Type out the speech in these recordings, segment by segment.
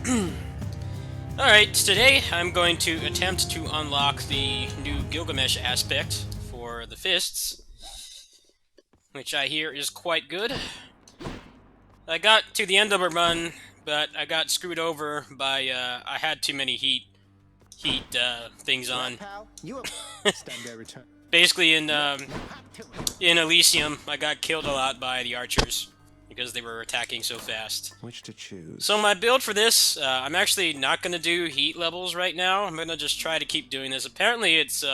Alright, today I'm going to attempt to unlock the new Gilgamesh Aspect for the fists, which I hear is quite good. I got to the end of a run, but I got screwed over by, I had too many heat things on. Basically, in Elysium, I got killed a lot by the archers because they were attacking so fast. Which to choose? So my build for this, I'm actually not going to do heat levels right now. I'm going to just try to keep doing this. Apparently it's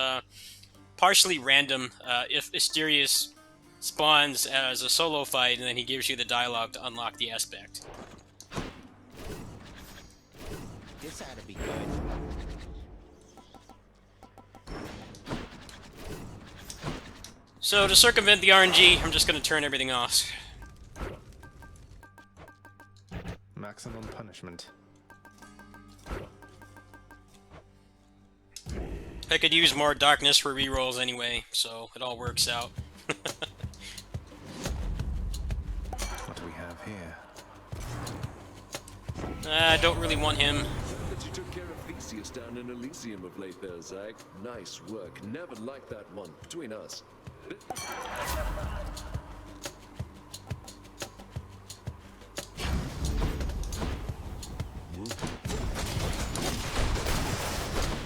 partially random if Asterius spawns as a solo fight, and then he gives you the dialogue to unlock the aspect. This ought to be good. So to circumvent the RNG, I'm just going to turn everything off. Maximum punishment. I could use more darkness for rerolls anyway, so it all works out. What do we have here? I don't really want him. But you took care of Theseus down in Elysium of late there, Zach. Nice work. Never liked that one. Between us.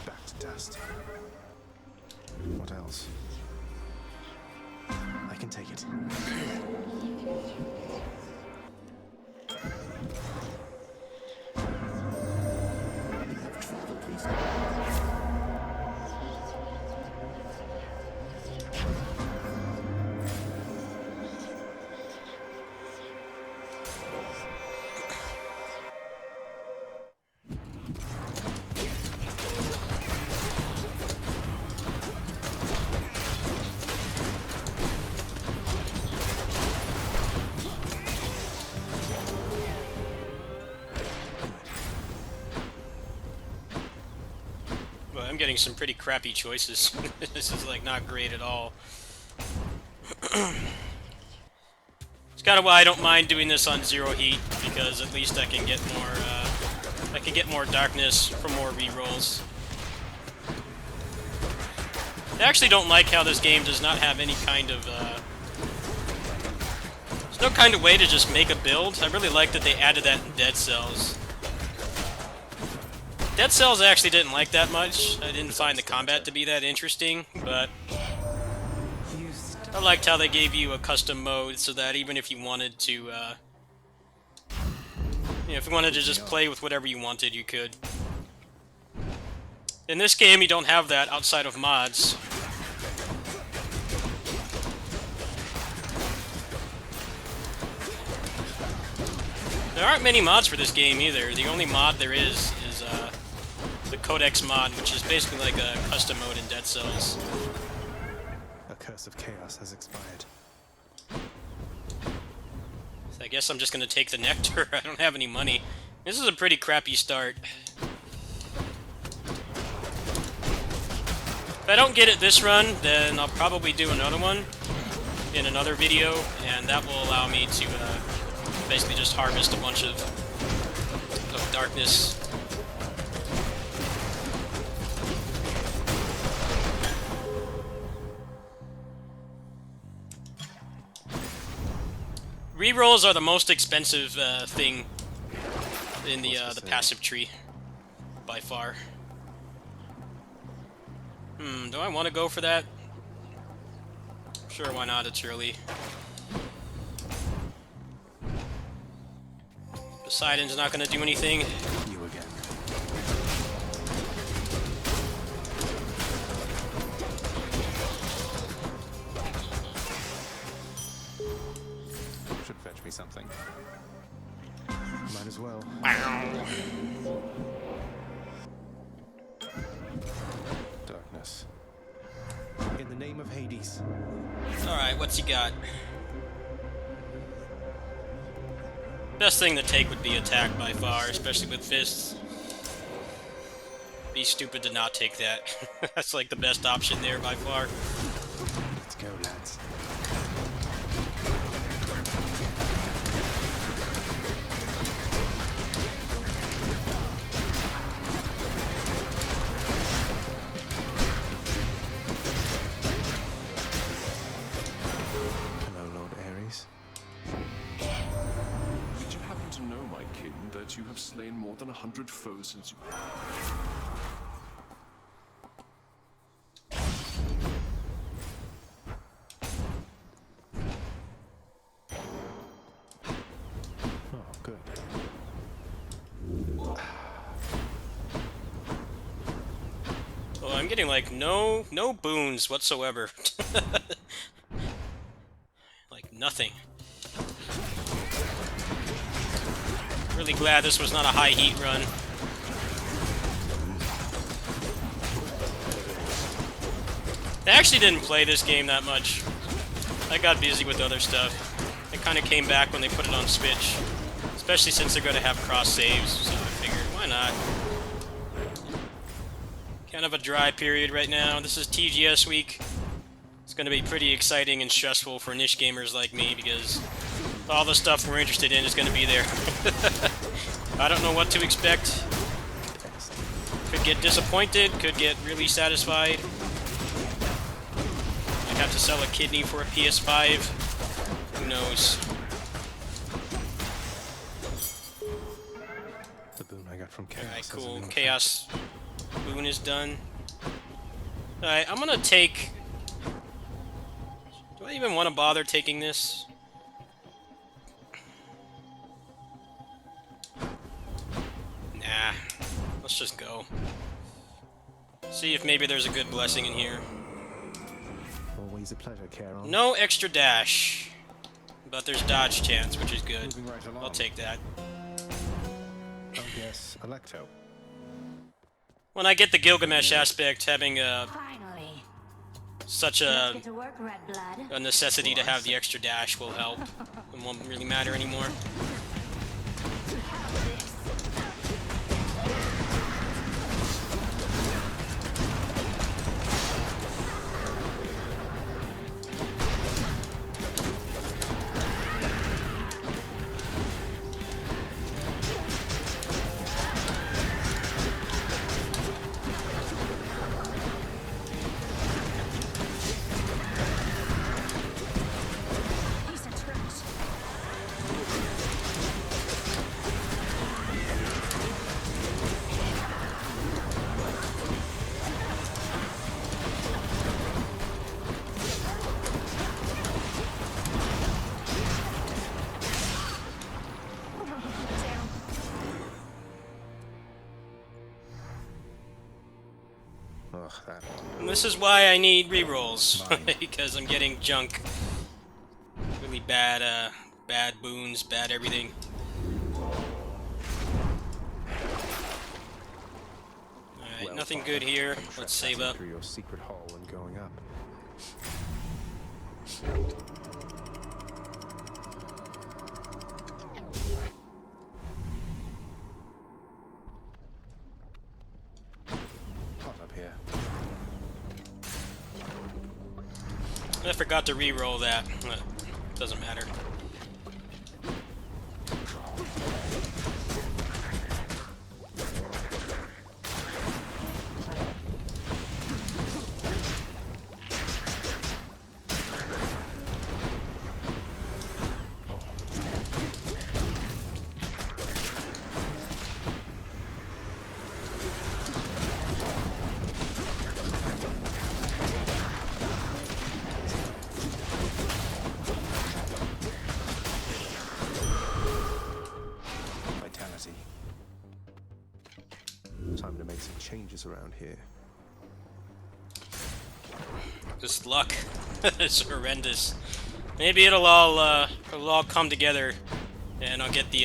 Back to dust. What else? I can take it. I'm getting some pretty crappy choices. This is like not great at all. It's kind of why I don't mind doing this on zero heat, because at least I can get more darkness for more rerolls. I actually don't like how this game does not have any kind of there's no kind of way to just make a build. I really like that they added that in Dead Cells. Dead Cells I actually didn't like that much. I didn't find the combat to be that interesting, but I liked how they gave you a custom mode so that even if you wanted to, you know, if you wanted to just play with whatever you wanted, you could. In this game, you don't have that outside of mods. There aren't many mods for this game either. The only mod there is the Codex mod, which is basically like a custom mode in Dead Cells. A curse of chaos has expired. So I guess I'm just gonna take the nectar. I don't have any money. This is a pretty crappy start. If I don't get it this run, then I'll probably do another one in another video, and that will allow me to basically just harvest a bunch of darkness. Rerolls are the most expensive thing in the passive tree, by far. Do I want to go for that? Sure, why not? It's early. Poseidon's not going to do anything. You again. Should fetch me something. Might as well. Darkness. In the name of Hades. Alright, what's he got? Best thing to take would be attack by far, especially with fists. Be stupid to not take that. That's like the best option there by far. Let's go, lads. confirm that you have slain more than 100 foes since you... Oh, good. Well, I'm getting like no boons whatsoever. Like nothing. Really glad this was not a high heat run. I actually didn't play this game that much. I got busy with other stuff. I kind of came back when they put it on Switch. Especially since they're going to have cross saves, so I figured, why not? Kind of a dry period right now. This is TGS week. It's going to be pretty exciting and stressful for niche gamers like me because all the stuff we're interested in is going to be there. I don't know what to expect. Could get disappointed, could get really satisfied. I'd have to sell a kidney for a PS5. Who knows? The boon I got from Chaos. Alright, cool. Chaos boon is done. Alright, I'm gonna take... Do I even want to bother taking this? Nah. Let's just go. See if maybe there's a good blessing in here. Always a pleasure, Charon. No extra dash. But there's dodge chance, which is good. Moving right along. I'll take that. Oh yes, Electo. When I get the Gilgamesh aspect, having Finally. such Let's a get to work, Red Blood. necessity to have the extra dash will help. It won't really matter anymore. Piece of trash. Ugh, that one. And this is why I need rerolls, because I'm getting junk. Really bad, bad boons, bad everything. Alright, Well, nothing Father, good here. I'm Let's save trespassing up. through your secret hall and going up. Hot up here. I forgot to re-roll that. Doesn't matter. Vitality. Time to make some changes around here. Just luck. It's horrendous. Maybe it'll all come together, and I'll get the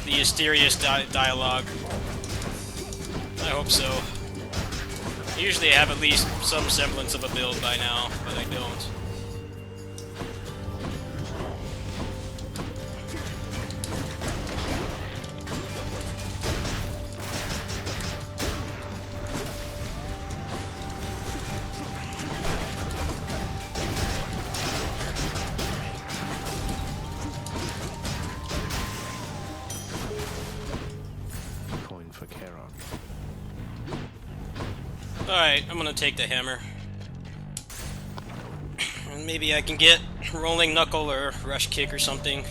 Asterius dialogue. I hope so. Usually I have at least some semblance of a build by now, but I don't. Coin for Charon. Alright, I'm gonna take the hammer. And maybe I can get Rolling Knuckle or Rush Kick or something.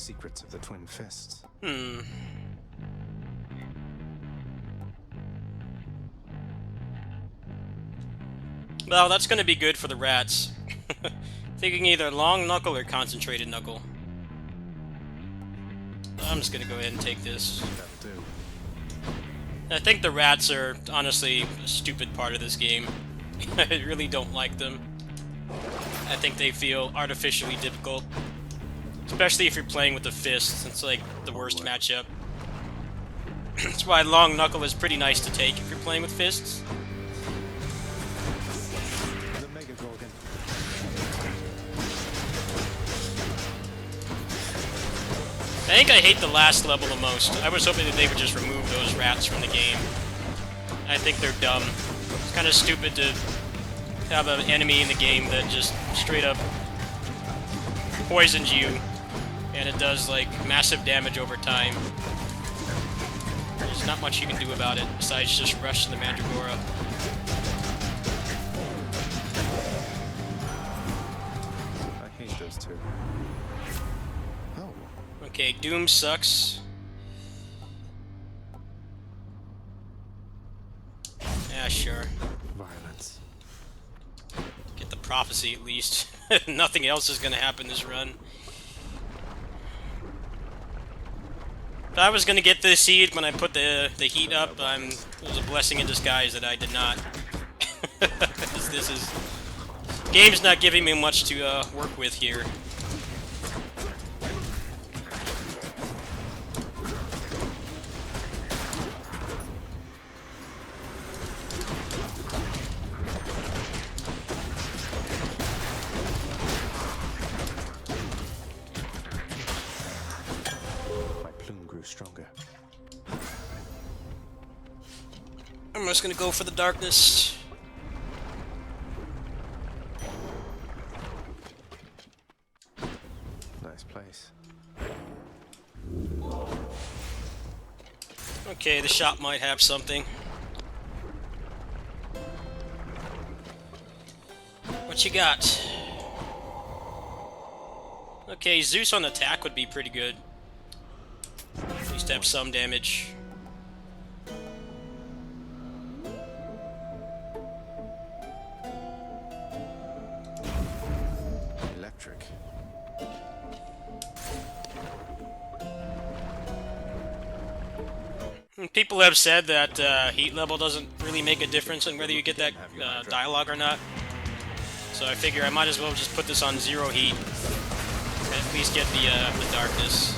secrets of the Twin Fists. Well, that's gonna be good for the rats. Thinking either long knuckle or concentrated knuckle. I'm just gonna go ahead and take this. That'll do. I think the rats are honestly a stupid part of this game. I really don't like them. I think they feel artificially difficult. Especially if you're playing with the fists. It's like the worst matchup. That's why long knuckle is pretty nice to take if you're playing with fists. The Mega Gorgon. I think I hate the last level the most. I was hoping that they would just remove those rats from the game. I think they're dumb. It's kind of stupid to have an enemy in the game that just straight up poisons you, and it does like massive damage over time. There's not much you can do about it besides just rush the Mandragora. I hate those two. Oh. Okay, Doom sucks. Yeah, sure. Violence. Get the prophecy at least. Nothing else is gonna happen this run. If I was gonna get this seed when I put the heat up, it was a blessing in disguise that I did not. this is game's not giving me much to work with here. My plume grew stronger. I'm just gonna go for the darkness. Nice place. Okay, the shop might have something. What you got? Okay, Zeus on attack would be pretty good. At least have some damage. Electric. People have said that heat level doesn't really make a difference in whether you get that dialogue or not. So I figure I might as well just put this on 0 heat. And at least get the darkness.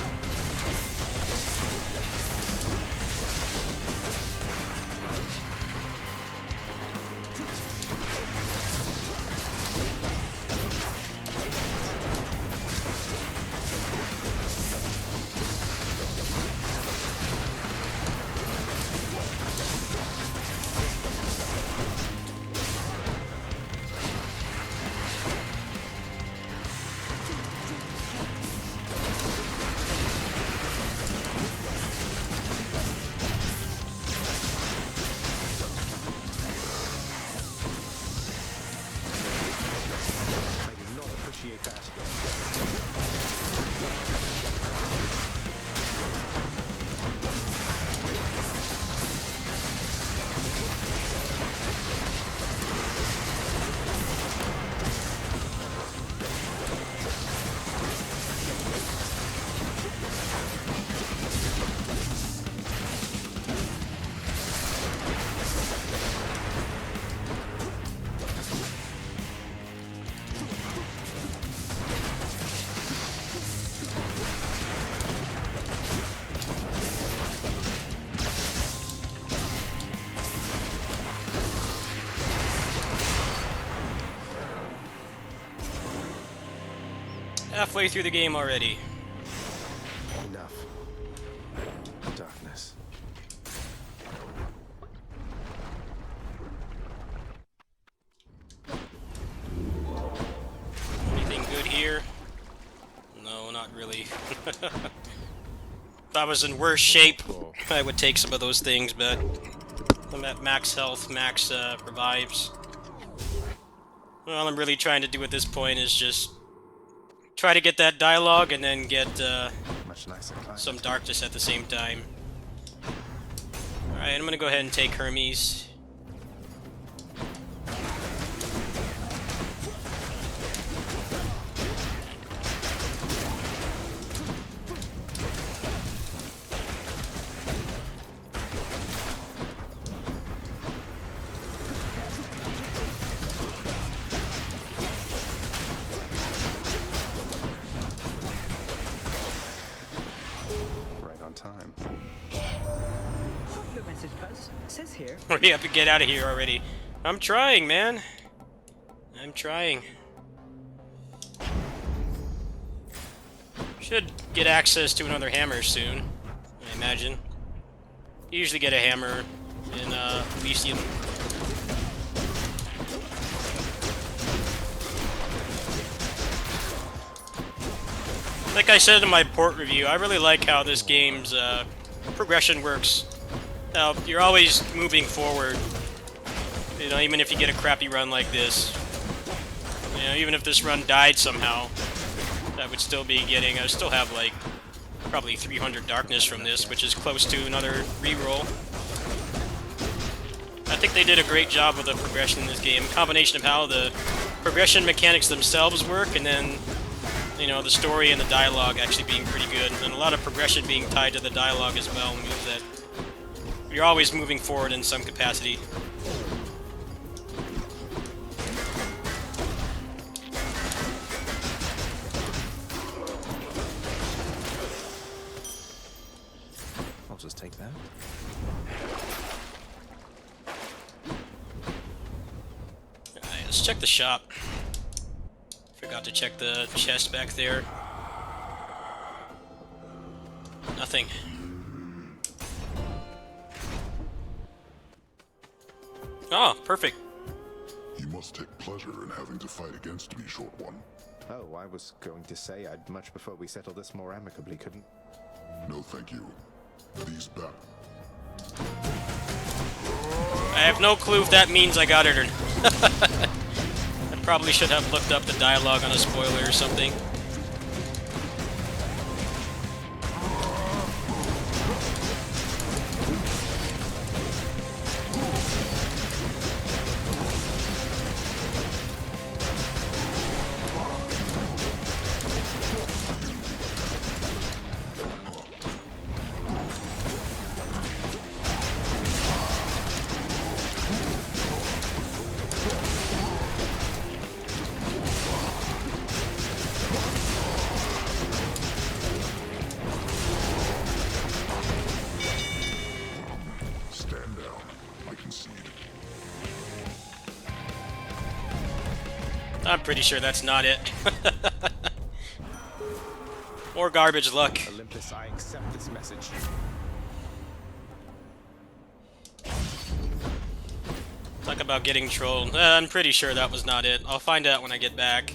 I did not appreciate that. Halfway through the game already. Enough. Darkness. Anything good here? No, not really. If I was in worse shape, I would take some of those things, but I'm at max health, max revives. All I'm really trying to do at this point is just try to get that dialogue and then get much nicer climate. some darkness at the same time. Alright, I'm gonna go ahead and take Hermes. Right on time. Your message, Buzz. It says here. Hurry up and get out of here already. I'm trying, man. I'm trying. Should get access to another hammer soon, I imagine. You usually get a hammer in ELYSIUM. Like I said in my port review, I really like how this game's progression works. You're always moving forward. You know, even if you get a crappy run like this. You know, even if this run died somehow, I would still be getting, I still have like probably 300 darkness from this, which is close to another reroll. I think they did a great job with the progression in this game. A combination of how the progression mechanics themselves work, and then, you know, the story and the dialogue actually being pretty good, and a lot of progression being tied to the dialogue as well, means that you're always moving forward in some capacity. I'll just take that. Alright, let's check the shop. Forgot to check the chest back there. Nothing. Oh, perfect. You must take pleasure in having to fight against me, Short One. Oh, I was going to say I'd much prefer we settle this more amicably, couldn't? No, thank you. These back. I have no clue if that means I got it or not. I probably should have looked up the dialogue on a spoiler or something. Stand down. I concede. I'm pretty sure that's not it. More garbage luck. Olympus, I accept this message. Talk about getting trolled. I'm pretty sure that was not it. I'll find out when I get back.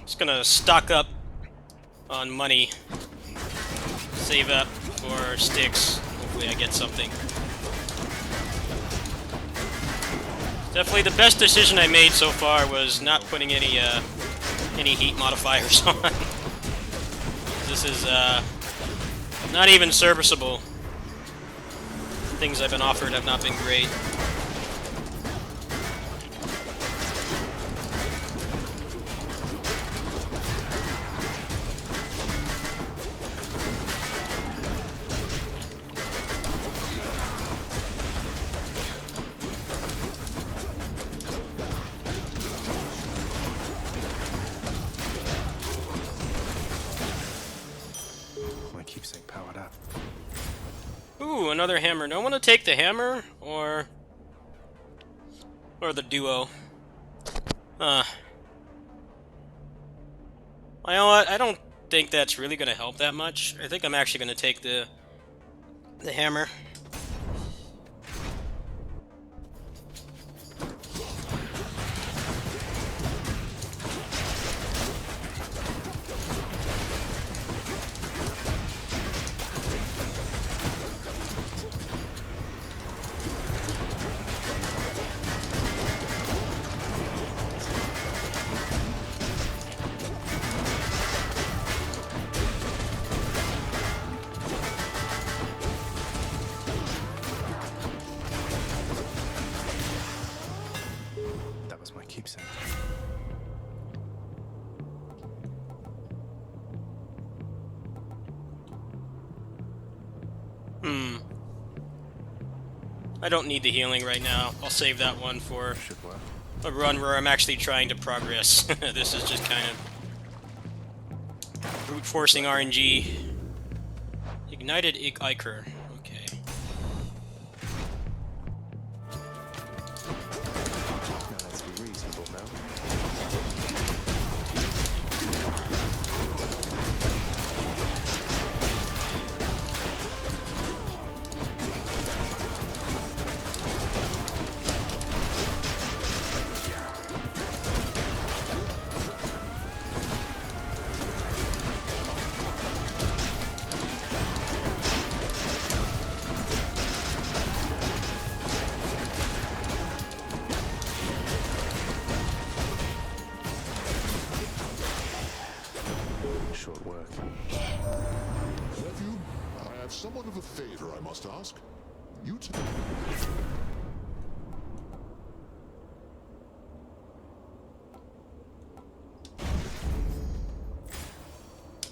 Just gonna stock up on money. Save up for sticks. Hopefully I get something. Definitely the best decision I made so far was not putting any heat modifiers on. This is not even serviceable. Things I've been offered have not been great. My keepsake powered up. Ooh, another hammer. Do I want to take the hammer or the duo? You know what? I don't think that's really going to help that much. I think I'm actually going to take the hammer. That was my keepsake. I don't need the healing right now. I'll save that one for Should work. a run where I'm actually trying to progress. This is just kind of brute forcing RNG. Ignited Ichor. Okay. Now let's be reasonable now. Short work. Nephew, I have somewhat of a favor I must ask. You too.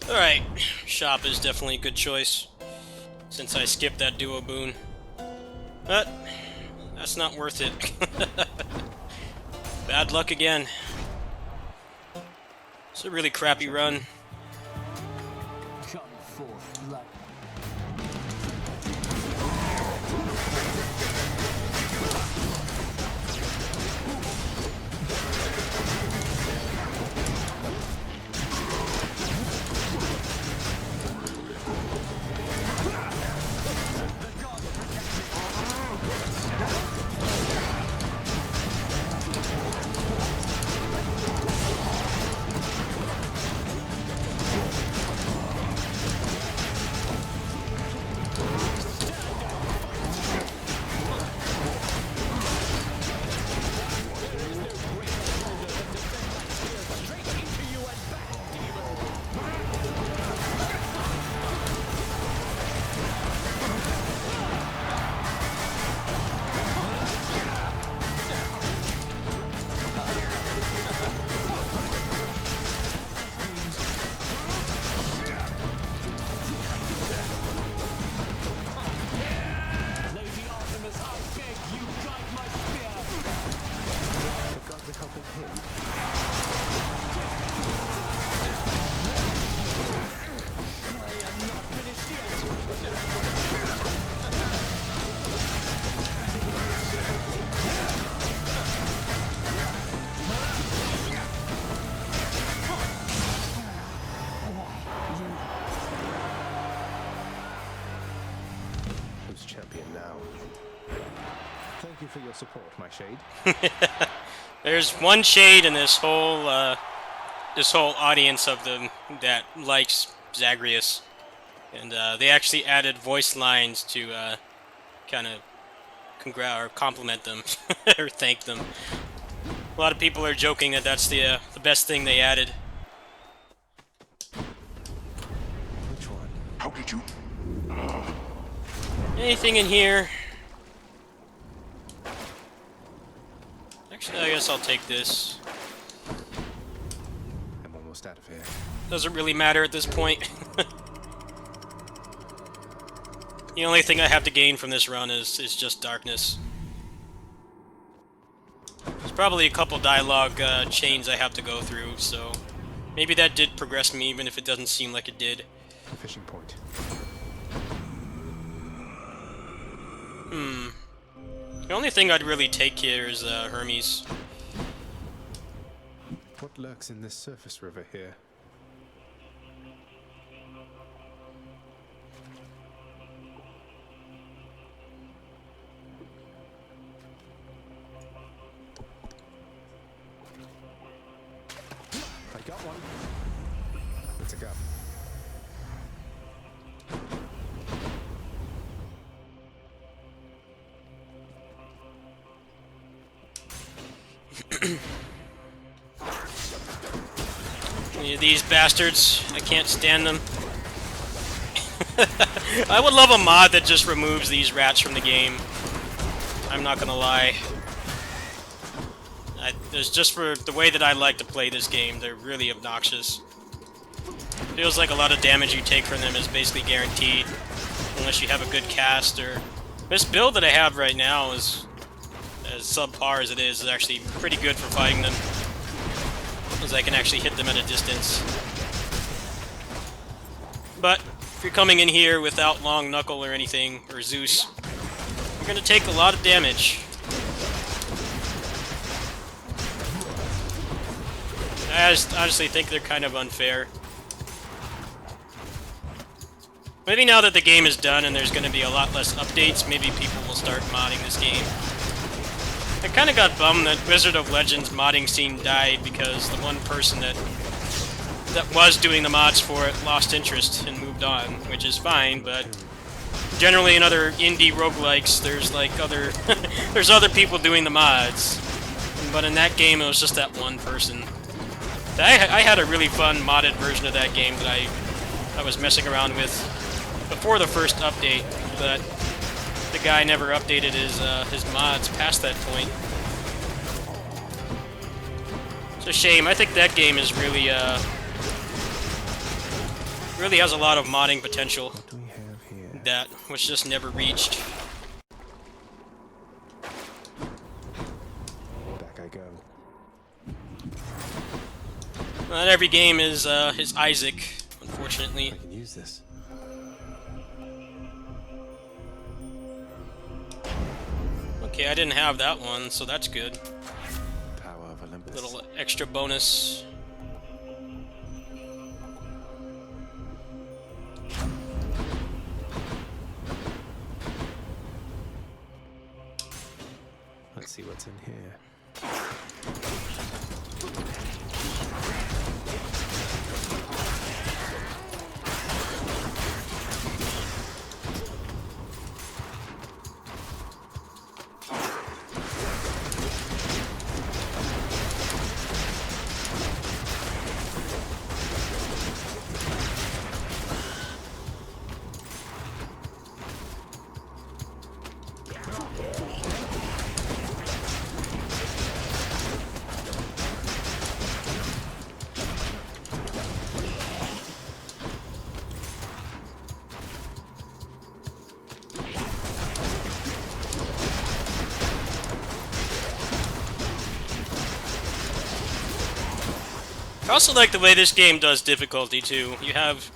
Alright, shop is definitely a good choice, since I skipped that duo boon. But, that's not worth it. Bad luck again. It's a really crappy run. Come forth, blood. Who's champion now? Thank you for your support, my shade. There's one shade in this whole audience of them that likes Zagreus, and they actually added voice lines to kind of or compliment them or thank them. A lot of people are joking that that's the best thing they added. Which one? How did you? Anything in here? Actually, I guess I'll take this. I'm almost out of here. Doesn't really matter at this point. The only thing I have to gain from this run is just darkness. There's probably a couple dialogue chains I have to go through, so maybe that did progress me, even if it doesn't seem like it did. Fishing point. The only thing I'd really take here is Hermes. What lurks in this surface river here? I got one. Let's go. These bastards, I can't stand them. I would love a mod that just removes these rats from the game. I'm not gonna lie. There's just for the way that I like to play this game, they're really obnoxious. Feels like a lot of damage you take from them is basically guaranteed, unless you have a good cast. Or this build that I have right now is, as subpar as it is actually pretty good for fighting them, because I can actually hit them at a distance. But if you're coming in here without Long Knuckle or anything, or Zeus, you're gonna take a lot of damage. I just honestly think they're kind of unfair. Maybe now that the game is done and there's going to be a lot less updates, maybe people will start modding this game. I kind of got bummed that Wizard of Legends modding scene died because the one person that was doing the mods for it lost interest and moved on, which is fine, but generally in other indie roguelikes, there's like there's other people doing the mods. But in that game, it was just that one person. I had a really fun modded version of that game that I was messing around with before the first update, but the guy never updated his mods past that point. It's a shame. I think that game is really really has a lot of modding potential What do we have here? that was just never reached. Back I go. Not every game is Isaac, unfortunately. I can use this. Okay, I didn't have that one, so that's good. Power of Olympus. Little extra bonus. Let's see what's in here. I also like the way this game does difficulty, too. You have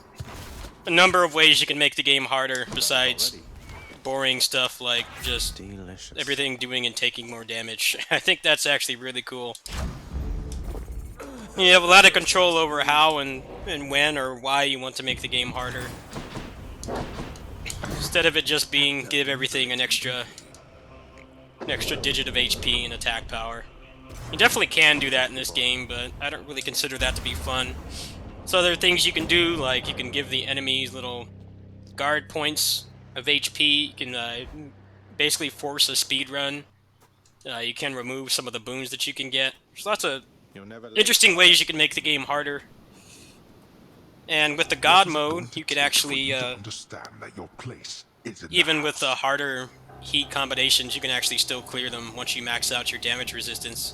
a number of ways you can make the game harder, besides boring stuff like just Delicious. everything doing and taking more damage. I think that's actually really cool. You have a lot of control over how and when or why you want to make the game harder. Instead of it just being give everything an extra digit of HP and attack power. You definitely can do that in this game, but I don't really consider that to be fun. So there are things you can do, like you can give the enemies little guard points of HP, you can basically force a speed run. You can remove some of the boons that you can get. There's lots of You're never late. interesting ways you can make the game harder. And with the God mode, you could actually, understand that your place is in even the with the house. harder heat combinations, you can actually still clear them once you max out your damage resistance.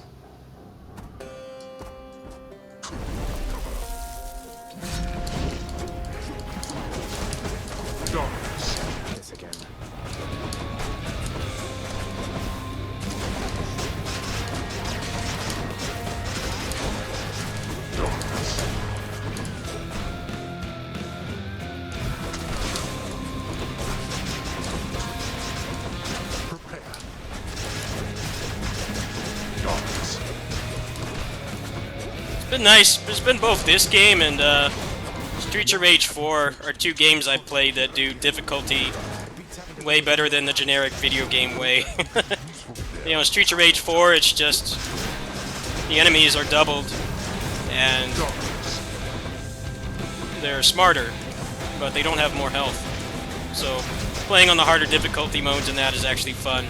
This again. It's been nice. It's been both this game and Streets of Rage 4 are two games I've played that do difficulty way better than the generic video game way. You know, Streets of Rage 4, it's just the enemies are doubled and they're smarter, but they don't have more health. So playing on the harder difficulty modes in that is actually fun.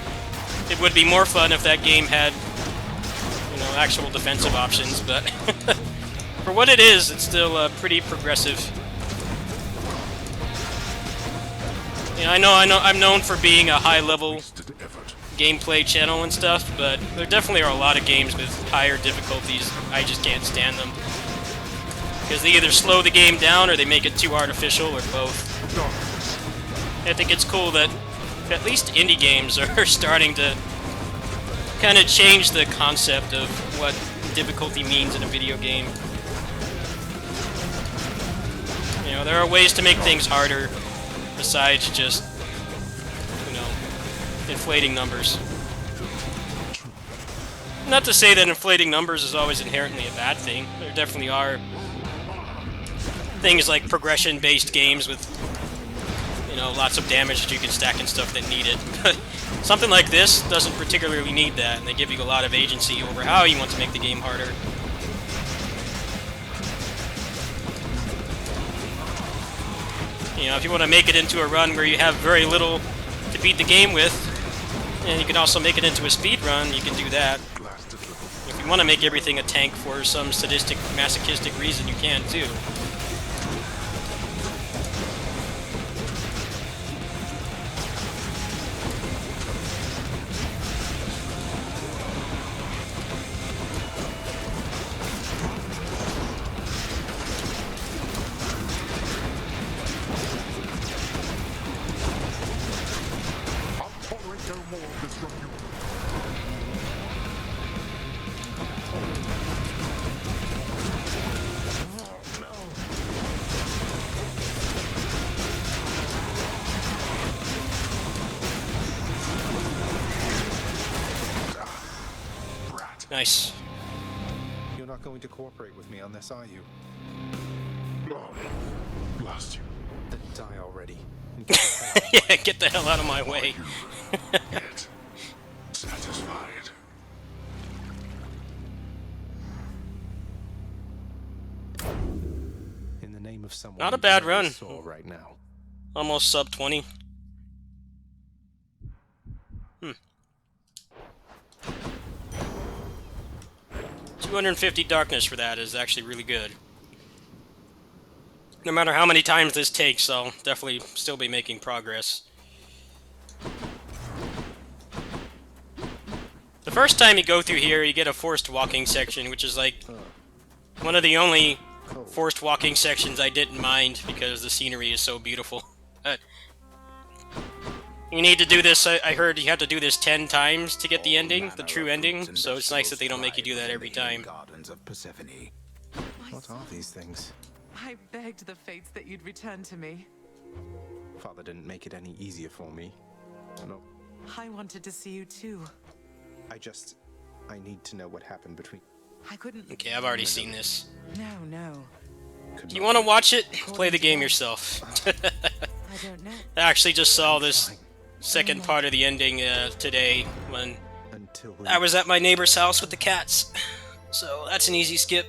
It would be more fun if that game had, you know, actual defensive options, but for what it is, it's still pretty progressive. You know, I'm known for being a high-level gameplay channel and stuff, but there definitely are a lot of games with higher difficulties. I just can't stand them. Because they either slow the game down or they make it too artificial, or both. I think it's cool that at least indie games are starting to kind of change the concept of what difficulty means in a video game. You know, there are ways to make things harder besides just, you know, inflating numbers. Not to say that inflating numbers is always inherently a bad thing. There definitely are things like progression-based games with, you know, lots of damage that you can stack and stuff that need it. But something like this doesn't particularly need that, and they give you a lot of agency over how you want to make the game harder. You know, if you want to make it into a run where you have very little to beat the game with, and you can also make it into a speed run, you can do that. If you want to make everything a tank for some sadistic, masochistic reason, you can too. Nice. You're not going to cooperate with me on this, are you? Blast you. Then die already. Yeah, get the hell out of my way. Yet satisfied. In the name of someone. Not a bad run. Right now. Almost sub 20. 250 darkness for that is actually really good. No matter how many times this takes, I'll definitely still be making progress. The first time you go through here, you get a forced walking section, which is like one of the only forced walking sections I didn't mind because the scenery is so beautiful. You need to do this, I heard you have to do this 10 times to get the ending, the true ending, so it's nice that they don't make you do that every time. Gardens of Persephone. What are these things? I begged the fates that you'd return to me. Father didn't make it any easier for me. No, I wanted to see you too. I need to know what happened between. I couldn't. Okay, I've already seen this. No. Do you want to watch it? Play the game yourself. I don't know. I actually just saw this second part of the ending today when I was at my neighbor's house with the cats. So that's an easy skip.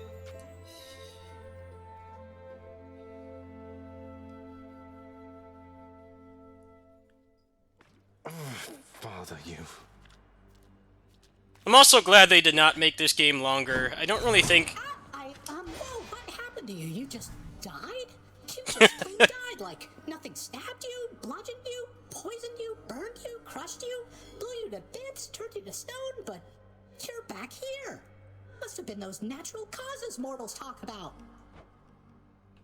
Father. I'm also glad they did not make this game longer. I don't really think... Whoa, what happened to you? You just died? You just plain died, like nothing stabbed you, bludgeoned you, poisoned you, burned you, crushed you, blew you to bits, turned you to stone, but you're back here. Must have been those natural causes mortals talk about.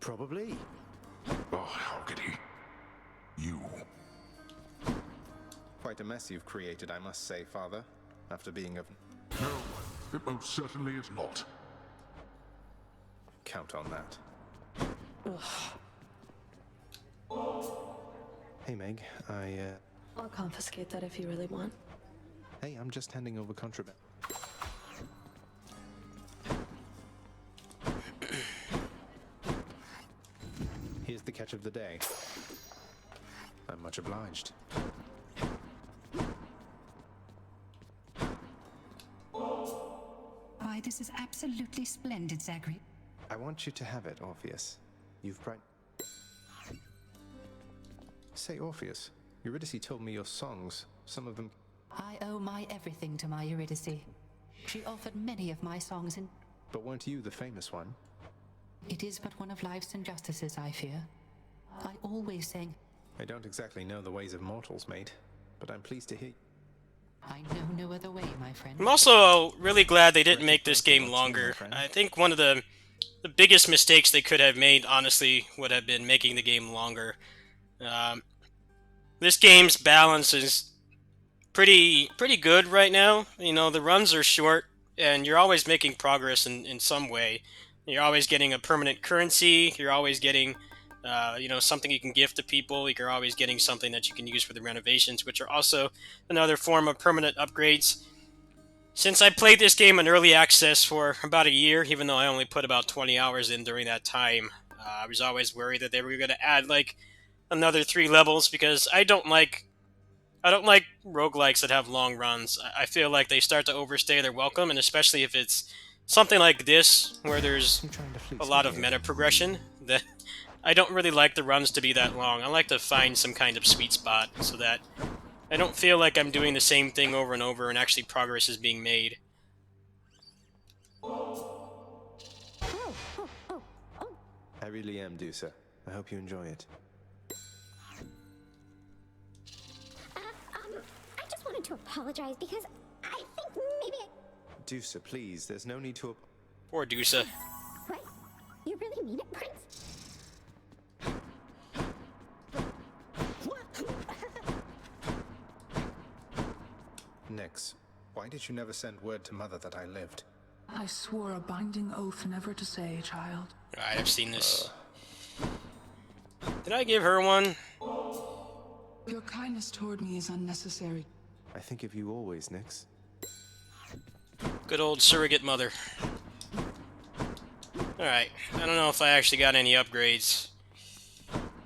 Probably. Oh, how could he? You. Quite a mess you've created, I must say, Father. After being a... No, it most certainly is not. Count on that. Hey, Meg, I'll confiscate that if you really want. Hey, I'm just handing over contraband. Here's the catch of the day. I'm much obliged. Why, this is absolutely splendid, Zachary. I want you to have it, Orpheus. You've Say, Orpheus, Eurydice told me your songs, some of them... I owe my everything to my Eurydice. She offered many of my songs in... But weren't you the famous one? It is but one of life's injustices, I fear. I always sang... I don't exactly know the ways of mortals, mate, but I'm pleased to hear... I know no other way, my friend. I'm also really glad they didn't make this game longer. I think one of the biggest mistakes they could have made, honestly, would have been making the game longer. This game's balance is pretty good right now. You know, the runs are short, and you're always making progress in some way. You're always getting a permanent currency, you're always getting... you know, something you can gift to people. You're always getting something that you can use for the renovations, which are also another form of permanent upgrades. Since I played this game in early access for about a year, even though I only put about 20 hours in during that time, I was always worried that they were going to add, like, another 3 levels, because I don't like roguelikes that have long runs. I feel like they start to overstay their welcome, and especially if it's something like this, where there's a lot of meta progression, that I don't really like the runs to be that long. I like to find some kind of sweet spot so that I don't feel like I'm doing the same thing over and over and actually progress is being made. I really am, Dusa. I hope you enjoy it. I just wanted to apologize because I think maybe Dusa, please, there's no need to... Poor Dusa. What? You really mean it, Prince? Nyx, why did you never send word to Mother that I lived? I swore a binding oath never to say, child. Alright, I've seen this. Did I give her one? Your kindness toward me is unnecessary. I think of you always, Nyx. Good old surrogate mother. Alright, I don't know if I actually got any upgrades.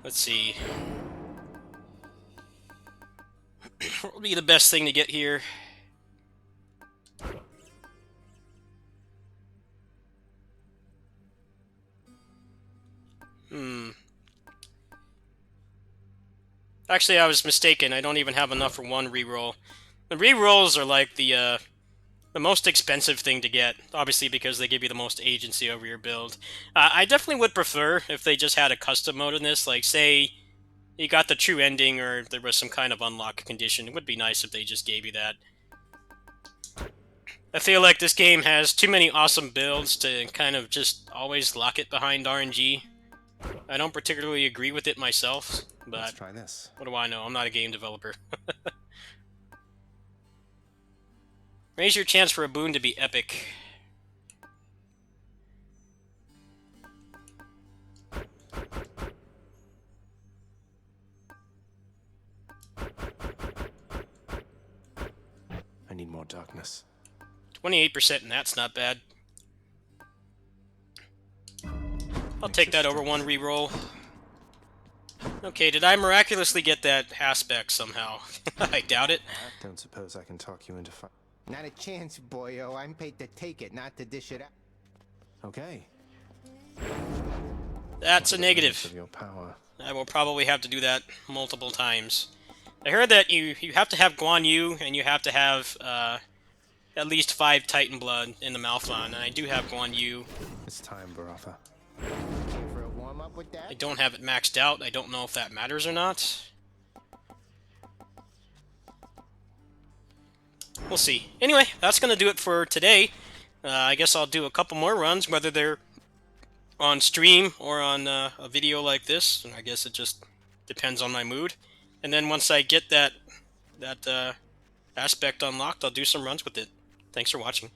Let's see. What would be the best thing to get here? Actually, I was mistaken. I don't even have enough for one reroll. The rerolls are like the most expensive thing to get, obviously because they give you the most agency over your build. I definitely would prefer if they just had a custom mode in this, like say you got the true ending or there was some kind of unlock condition. It would be nice if they just gave you that. I feel like this game has too many awesome builds to kind of just always lock it behind RNG. I don't particularly agree with it myself, but let's try this. What do I know? I'm not a game developer. Raise your chance for a boon to be epic. I need more darkness. 28%, and that's not bad. I'll take that over one reroll. Okay, did I miraculously get that aspect somehow? I doubt it. Don't suppose I can talk you into fight. Not a chance, boyo. I'm paid to take it, not to dish it out. Okay. That's a negative. Of your power. I will probably have to do that multiple times. I heard that you have to have Guan Yu and you have to have at least 5 Titan blood in the Malphon, and I do have Guan Yu. It's time, Baratha. For a warm-up with I that? don't have it maxed out. I don't know if that matters or not. We'll see. Anyway, that's going to do it for today. I guess I'll do a couple more runs, whether they're on stream or on a video like this. And I guess it just depends on my mood. And then once I get that aspect unlocked, I'll do some runs with it. Thanks for watching.